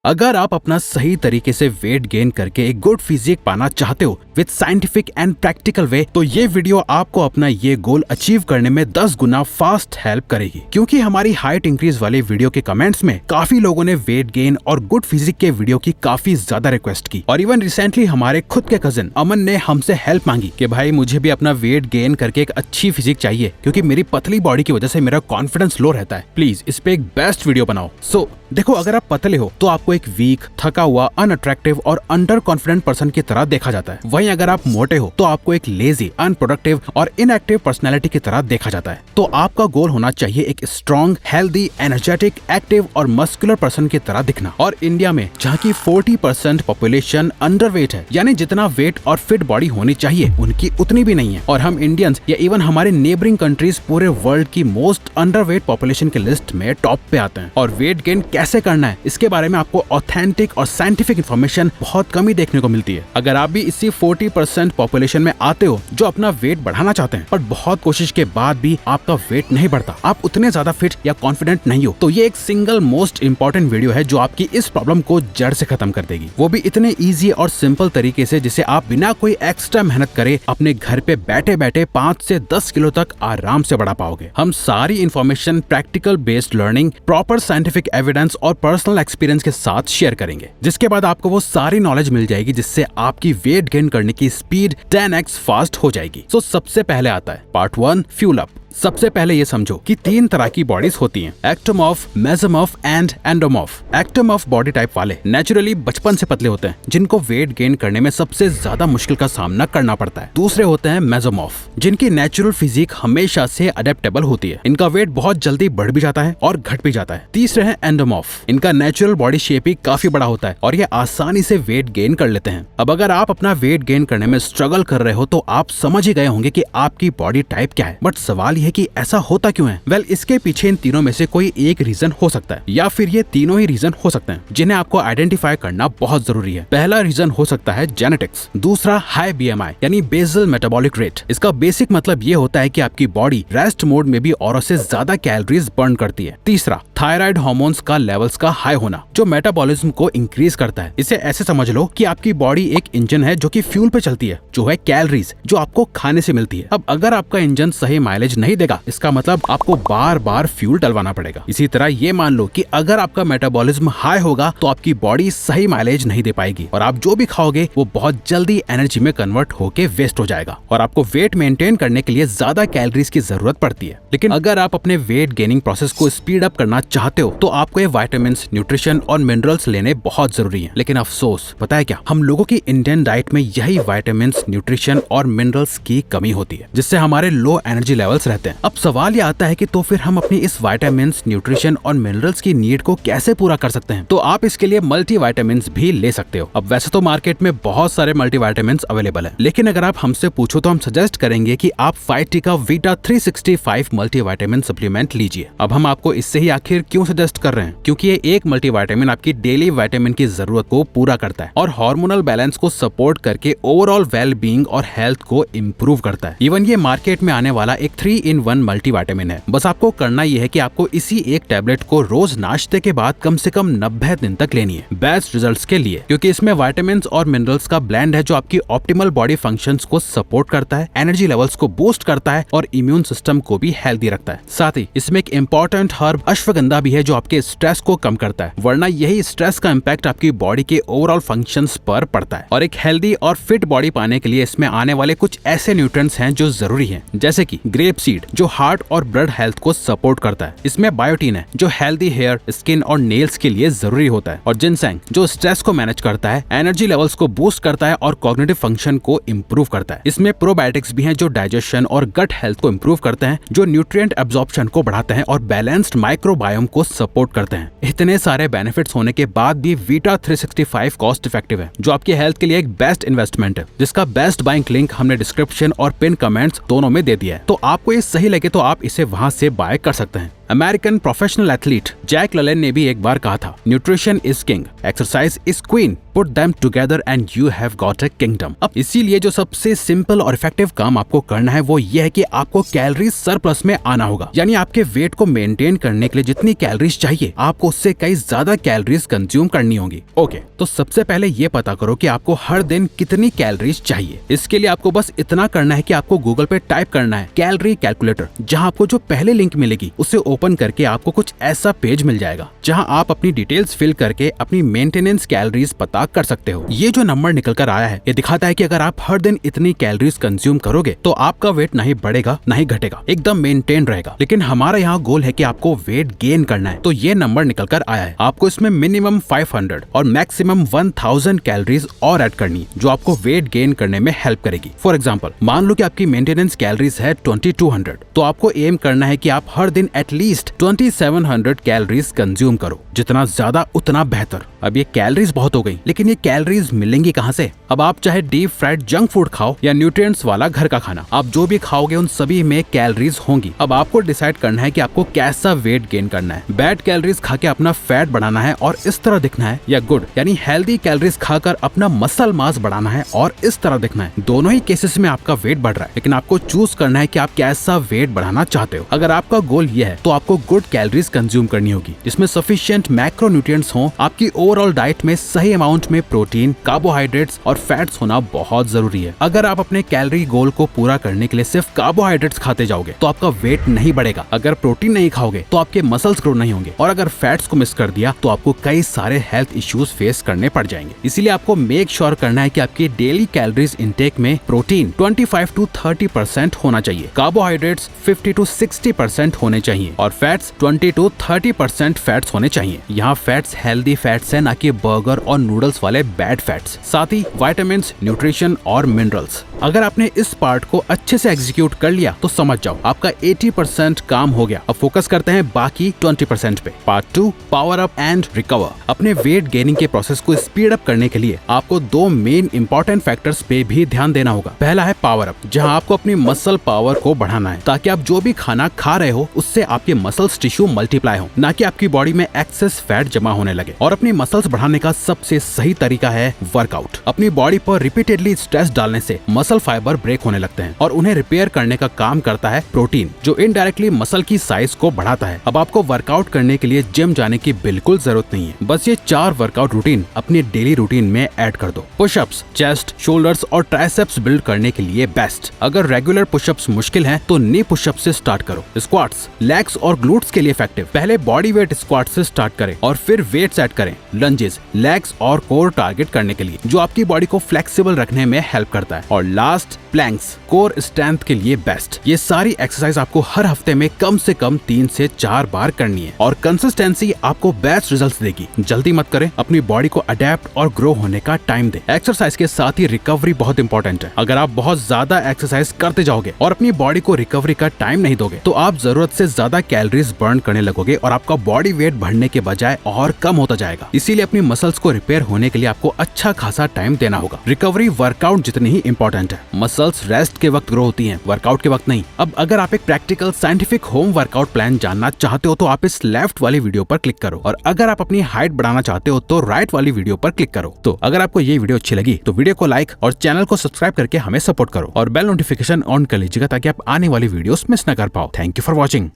अगर आप अपना सही तरीके से वेट गेन करके एक गुड फिजिक पाना चाहते हो with scientific and practical way, तो ये वीडियो आपको अपना ये गोल अचीव करने में 10 गुना फास्ट हेल्प करेगी। क्योंकि हमारी हाइट इंक्रीज वाले वीडियो के कमेंट्स में काफी लोगों ने वेट गेन और गुड फिजिक के वीडियो की काफी ज्यादा रिक्वेस्ट की, और इवन रिसेंटली हमारे खुद के कजिन अमन ने हमसे हेल्प मांगी कि भाई मुझे भी अपना वेट गेन करके एक अच्छी फिजिक चाहिए, क्योंकि मेरी पतली बॉडी की वजह से मेरा कॉन्फिडेंस लो रहता है, प्लीज इस पे एक बेस्ट वीडियो बनाओ। सो देखो, अगर आप पतले हो तो आपको एक वीक, थका हुआ, अनअट्रैक्टिव और अंडर कॉन्फिडेंट पर्सन की तरह देखा जाता है। वहीं अगर आप मोटे हो तो आपको एक लेजी, अनप्रोडक्टिव और इनएक्टिव पर्सनैलिटी की तरह देखा जाता है। तो आपका गोल होना चाहिए एक स्ट्रॉन्ग, हेल्दी, एनर्जेटिक, एक्टिव और मस्कुलर पर्सन की तरह दिखना। और इंडिया में जहाँ की 40% पॉपुलेशन अंडरवेट है, यानी जितना वेट और फिट बॉडी होनी चाहिए उनकी उतनी भी नहीं है, और हम इंडियंस या इवन हमारे नेबरिंग कंट्रीज पूरे वर्ल्ड की मोस्ट अंडरवेट पॉपुलेशन की लिस्ट में टॉप पे आते हैं। और वेट गेन कैसे करना है इसके बारे में आपको ऑथेंटिक और साइंटिफिक इन्फॉर्मेशन बहुत कम ही देखने को मिलती है। अगर आप भी इसी 40% पॉपुलेशन में आते हो जो अपना वेट बढ़ाना चाहते हैं, पर बहुत कोशिश के बाद भी आपका वेट नहीं बढ़ता, आप उतने ज्यादा फिट या कॉन्फिडेंट नहीं हो, तो ये एक सिंगल मोस्ट इंपॉर्टेंट वीडियो है जो आपकी इस प्रॉब्लम को जड़ से खत्म कर देगी। वो भी इतने ईजी और सिंपल तरीके से जिसे आप बिना कोई एक्स्ट्रा मेहनत करे अपने घर पे बैठे बैठे 5 से 10 किलो तक आराम से बढ़ा पाओगे। हम सारी information practical based learning, proper scientific evidence और पर्सनल एक्सपीरियंस के साथ शेयर करेंगे, जिसके बाद आपको वो सारी नॉलेज मिल जाएगी जिससे आपकी वेट गेन करने की स्पीड 10x फास्ट हो जाएगी। सो सबसे पहले आता है पार्ट 1, फ्यूल अप। सबसे पहले ये समझो कि 3 तरह की बॉडीज होती हैं, ectomorph, mesomorph and endomorph. Ectomorph body type वाले नेचुरली बचपन से पतले होते हैं, जिनको वेट गेन करने में सबसे ज्यादा मुश्किल का सामना करना पड़ता है। दूसरे होते हैं मेसोमॉर्फ, जिनकी नेचुरल फिजिक हमेशा से अडेप्टेबल होती है, इनका वेट बहुत जल्दी बढ़ भी जाता है और घट भी जाता है। तीसरे हैं एंडोमॉर्फ, इनका नेचुरल बॉडी शेप ही काफी बड़ा होता है और ये आसानी से वेट गेन कर लेते हैं। अब अगर आप अपना वेट गेन करने में स्ट्रगल कर रहे हो तो आप समझ ही गए होंगे कि आपकी बॉडी टाइप क्या है, बट सवाल कि ऐसा होता क्यों है? वेल, इसके पीछे इन तीनों में से कोई एक रीजन हो सकता है, या फिर ये तीनों ही रीजन हो सकते हैं जिन्हें आपको आइडेंटिफाई करना बहुत जरूरी है। पहला रीजन हो सकता है जेनेटिक्स, दूसरा हाई BMI यानी बेसल मेटाबॉलिक रेट। इसका बेसिक मतलब ये होता है कि आपकी बॉडी रेस्ट मोड में भी औरों से ज्यादा कैलोरीज बर्न करती है। तीसरा, थायराइड हार्मोन्स का लेवल्स का हाई होना, जो मेटाबॉलिज्म को इंक्रीज करता है। इसे ऐसे समझ लो कि आपकी बॉडी एक इंजन है जो कि फ्यूल पे चलती है, जो है कैलोरीज, जो आपको खाने से मिलती है। अब अगर आपका इंजन सही माइलेज नहीं देगा, इसका मतलब आपको बार बार फ्यूल डलवाना पड़ेगा। इसी तरह ये मान लो कि अगर आपका मेटाबॉलिज्म हाई होगा तो आपकी बॉडी सही माइलेज नहीं दे पाएगी, और आप जो भी खाओगे वो बहुत जल्दी एनर्जी में कन्वर्ट होके वेस्ट हो जाएगा, और आपको वेट मेंटेन करने के लिए ज्यादा कैलोरीज की जरूरत पड़ती है। लेकिन अगर आप अपने वेट गेनिंग प्रोसेस को स्पीड अप करना चाहते हो तो आपको ये विटामिन्स, न्यूट्रिशन और मिनरल्स लेने बहुत जरूरी है। लेकिन अफसोस, पता है क्या, हम लोगों की इंडियन डाइट में यही विटामिन्स, न्यूट्रिशन और मिनरल्स की कमी होती है, जिससे हमारे लो एनर्जी लेवल्स रहते हैं। अब सवाल ये आता है कि तो फिर हम अपनी इस विटामिन्स, न्यूट्रिशन और मिनरल्स की नीड को कैसे पूरा कर सकते हैं? तो आप इसके लिए मल्टीविटामिन्स भी ले सकते हो। अब वैसे तो मार्केट में बहुत सारे मल्टीविटामिन्स अवेलेबल है, लेकिन अगर आप हमसे पूछो तो हम सजेस्ट करेंगे कि आप फाइटी का वीटा 365 मल्टीविटामिन सप्लीमेंट लीजिए। अब हम आपको इससे ही आखिर क्यों सजेस्ट कर रहे हैं? क्योंकि ये एक मल्टीविटामिन आपकी डेली विटामिन की जरूरत को पूरा करता है और हार्मोनल बैलेंस को सपोर्ट करके ओवरऑल वेल बीइंग और हेल्थ को इम्प्रूव करता है। इवन ये मार्केट में आने वाला एक 3-in-1 मल्टीविटामिन है। बस आपको करना यह है कि आपको इसी एक टैबलेट को रोज नाश्ते के बाद कम से कम 90 दिन तक लेनी है, बेस्ट रिजल्ट्स के लिए, क्योंकि इसमें विटामिन्स और मिनरल्स का ब्लेंड है जो आपकी ऑप्टिमल बॉडी फंक्शंस को सपोर्ट करता है, एनर्जी लेवल्स को बूस्ट करता है और इम्यून सिस्टम को भी हेल्दी रखता है। साथ ही इसमें एक इंपॉर्टेंट हर्ब अश्वगंधा भी है जो आपके स्ट्रेस को कम करता है, वरना यही स्ट्रेस का इम्पैक्ट आपकी बॉडी के ओवरऑल फंक्शंस पर पड़ता है। और एक हेल्दी और फिट बॉडी पाने के लिए इसमें आने वाले कुछ ऐसे न्यूट्रिएंट्स हैं जो जरूरी हैं, जैसे कि ग्रेप सीड जो हार्ट और ब्लड हेल्थ को सपोर्ट करता है, इसमें बायोटीन है जो हेल्दी हेयर, स्किन और नेल्स के लिए जरूरी होता है, और जिनसेंग जो स्ट्रेस को मैनेज करता है, एनर्जी लेवल्स को बूस्ट करता है और कॉग्निटिव फंक्शन को इम्प्रूव करता है। इसमें प्रोबायोटिक्स भी हैं जो डाइजेशन और गट हेल्थ को इम्प्रूव करते हैं, जो न्यूट्रिएंट एब्जॉर्प्शन को बढ़ाते हैं और बैलेंस्ड माइक्रोबायोम को सपोर्ट करते हैं। इतने सारे बेनिफिट्स होने के बाद भी वीटा 365 कॉस्ट इफेक्टिव है, जो आपकी हेल्थ के लिए एक बेस्ट इन्वेस्टमेंट है, जिसका बेस्ट बाइंग लिंक हमने डिस्क्रिप्शन और पिन कमेंट्स दोनों में दे दिया है। तो आपको ये सही लगे तो आप इसे वहां से बाय कर सकते हैं। अमेरिकन प्रोफेशनल एथलीट जैक ललेन ने भी एक बार कहा था, nutrition is king, exercise is queen, put them together and you have got a kingdom. अब इसीलिए जो सबसे सिंपल और इफेक्टिव काम आपको करना है वो ये है कि आपको कैलोरी सरप्लस में आना होगा। यानी आपके वेट को मेंटेन करने के लिए जितनी कैलोरीज चाहिए आपको उससे कई ज्यादा कैलोरीज कंज्यूम करनी होगी। ओके, तो सबसे पहले ये पता करो कि आपको हर दिन कितनी कैलोरीज चाहिए। इसके लिए आपको बस इतना करना है कि आपको गूगल पे टाइप करना है कैलोरी कैलकुलेटर। जहां आपको जो पहले लिंक मिलेगी उसे ओपन करके आपको कुछ ऐसा पेज मिल जाएगा जहां आप अपनी डिटेल्स फिल करके अपनी मेंटेनेंस कैलोरीज पता कर सकते हो। ये जो नंबर निकल कर आया है ये दिखाता है कि अगर आप हर दिन इतनी कैलोरीज कंज्यूम करोगे तो आपका वेट ना ही बढ़ेगा ना ही घटेगा, एकदम मेंटेन रहेगा। लेकिन हमारा यहाँ गोल है कि आपको वेट गेन करना है, तो ये नंबर निकल कर आया है। आपको इसमें मिनिमम 500 और मैक्सिमम 1000 कैलोरीज और ऐड करनी है जो आपको वेट गेन करने में हेल्प करेगी। फॉर एग्जाम्पल, मान लो कि आपकी मेंटेनेंस कैलोरीज है 2200, तो आपको एम करना है कि आप हर दिन एटलीस्ट 2700 कैलोरीज कंज्यूम करो। जितना ज्यादा उतना बेहतर। अब ये कैलोरीज बहुत हो गई, लेकिन ये कैलोरीज मिलेंगी कहाँ से? अब आप चाहे डीप फ्राइड जंक फूड खाओ या न्यूट्रिएंट्स वाला घर का खाना, आप जो भी खाओगे उन सभी में कैलोरीज होंगी। अब आपको डिसाइड करना है कि आपको कैसा वेट गेन करना है। बैड कैलोरीज खा के अपना फैट बढ़ाना है और इस तरह दिखना है, या गुड यानी हेल्दी कैलोरीज खाकर अपना मसल मास बढ़ाना है और इस तरह दिखना है। दोनों ही केसेस में आपका वेट बढ़ रहा है, लेकिन आपको चूज करना है कि आप कैसा वेट बढ़ाना चाहते हो। अगर आपका गोल ये है तो आपको गुड कैलोरीज कंज्यूम करनी होगी जिसमें सफिशिएंट मैक्रोन्यूट्रिएंट्स हो। आपकी ओवरऑल डाइट में सही अमाउंट में प्रोटीन, कार्बोहाइड्रेट्स और फैट्स होना बहुत जरूरी है। अगर आप अपने कैलोरी गोल को पूरा करने के लिए सिर्फ कार्बोहाइड्रेट्स खाते जाओगे तो आपका वेट नहीं बढ़ेगा। अगर प्रोटीन नहीं खाओगे तो आपके मसल्स ग्रो नहीं होंगे, और अगर फैट्स को मिस कर दिया तो आपको कई सारे हेल्थ इश्यूज फेस करने पड़ जाएंगे। इसीलिए आपको मेक श्योर करना है कि आपकी डेली कैलोरीज इंटेक में प्रोटीन 25 to 30% होना चाहिए, कार्बोहाइड्रेट्स 50 to 60% होने चाहिए और फैट्स 20 to 30% फैट्स होने चाहिए। यहाँ फैट्स हेल्दी फैट्स है, ना कि बर्गर और नूडल्स वाले बैड फैट्स। साथ ही विटामिन्स, न्यूट्रिशन और मिनरल्स। अगर आपने इस पार्ट को अच्छे से एग्जीक्यूट कर लिया तो समझ जाओ आपका 80% काम हो गया। अब फोकस करते हैं बाकी 20% पे। Part 2, power up and recover. अपने वेट गेनिंग के प्रोसेस को स्पीड अप करने के लिए आपको दो मेन इंपॉर्टेंट फैक्टर्स पे भी ध्यान देना होगा। पहला है पावर अप, जहां आपको अपनी मसल पावर को बढ़ाना है ताकि आप जो भी खाना खा रहे हो उससे आपके मसल्स टिश्यू मल्टीप्लाई हो, ना कि आपकी बॉडी में एक्सेस फैट जमा होने लगे। और अपनी मसल्स बढ़ाने का सबसे सही तरीका है वर्कआउट। अपनी बॉडी पर रिपीटेडली स्ट्रेस डालने से मसल फाइबर ब्रेक होने लगते हैं और उन्हें रिपेयर करने का काम करता है प्रोटीन, जो इनडायरेक्टली मसल की साइज को बढ़ाता है। अब आपको वर्कआउट करने के लिए जिम जाने की बिल्कुल जरूरत नहीं है, बस ये 4 वर्कआउट रूटीन अपनी डेली रूटीन में ऐड कर दो। पुशअप्स, चेस्ट, शोल्डर्स और ट्राइसेप्स बिल्ड करने के लिए बेस्ट। अगर रेगुलर पुशअप्स मुश्किल हैं तो नी पुशअप से स्टार्ट करो। स्क्वाट्स, लेग्स और ग्लूट्स के लिए इफेक्टिव। पहले बॉडी वेट स्क्वाट से स्टार्ट करें और फिर वेट्स ऐड करें। लंजेस, लेग्स और कोर टारगेट करने के लिए, जो आपकी बॉडी को फ्लेक्सिबल रखने में हेल्प करता है। और लास्ट, प्लैंक्स, कोर स्ट्रेंथ के लिए बेस्ट। ये सारी एक्सरसाइज आपको हर हफ्ते में कम से कम 3 से 4 बार करनी है और कंसिस्टेंसी आपको बेस्ट रिजल्ट्स देगी। जल्दी मत करें, अपनी बॉडी को अडेप्ट और ग्रो होने का टाइम दें। एक्सरसाइज के साथ ही रिकवरी बहुत इंपॉर्टेंट है। अगर आप बहुत ज्यादा एक्सरसाइज करते जाओगे और अपनी बॉडी को रिकवरी का टाइम नहीं दोगे तो आप जरूरत से ज्यादा कैलोरीज बर्न करने लगोगे और आपका बॉडी वेट बढ़ने के बजाय और कम होता जाएगा। इसीलिए अपनी मसल्स को रिपेयर होने के लिए आपको अच्छा खासा टाइम देना होगा। रिकवरी वर्कआउट जितनी ही इंपॉर्टेंट है। मसल्स रेस्ट के वक्त ग्रो होती हैं, वर्कआउट के वक्त नहीं। अब अगर आप एक practical scientific home workout plan जानना चाहते हो तो आप इस लेफ्ट वाली वीडियो पर क्लिक करो, और अगर आप अपनी हाइट बढ़ाना चाहते हो तो राइट वाली वीडियो पर क्लिक करो। तो अगर आपको ये वीडियो अच्छी लगी तो वीडियो को लाइक और चैनल को सब्सक्राइब करके हमें सपोर्ट करो और बेल नोटिफिकेशन ऑन कर लीजिएगा ताकि आप आने वाली वीडियोस मिस न कर पाओ। Thank you for watching.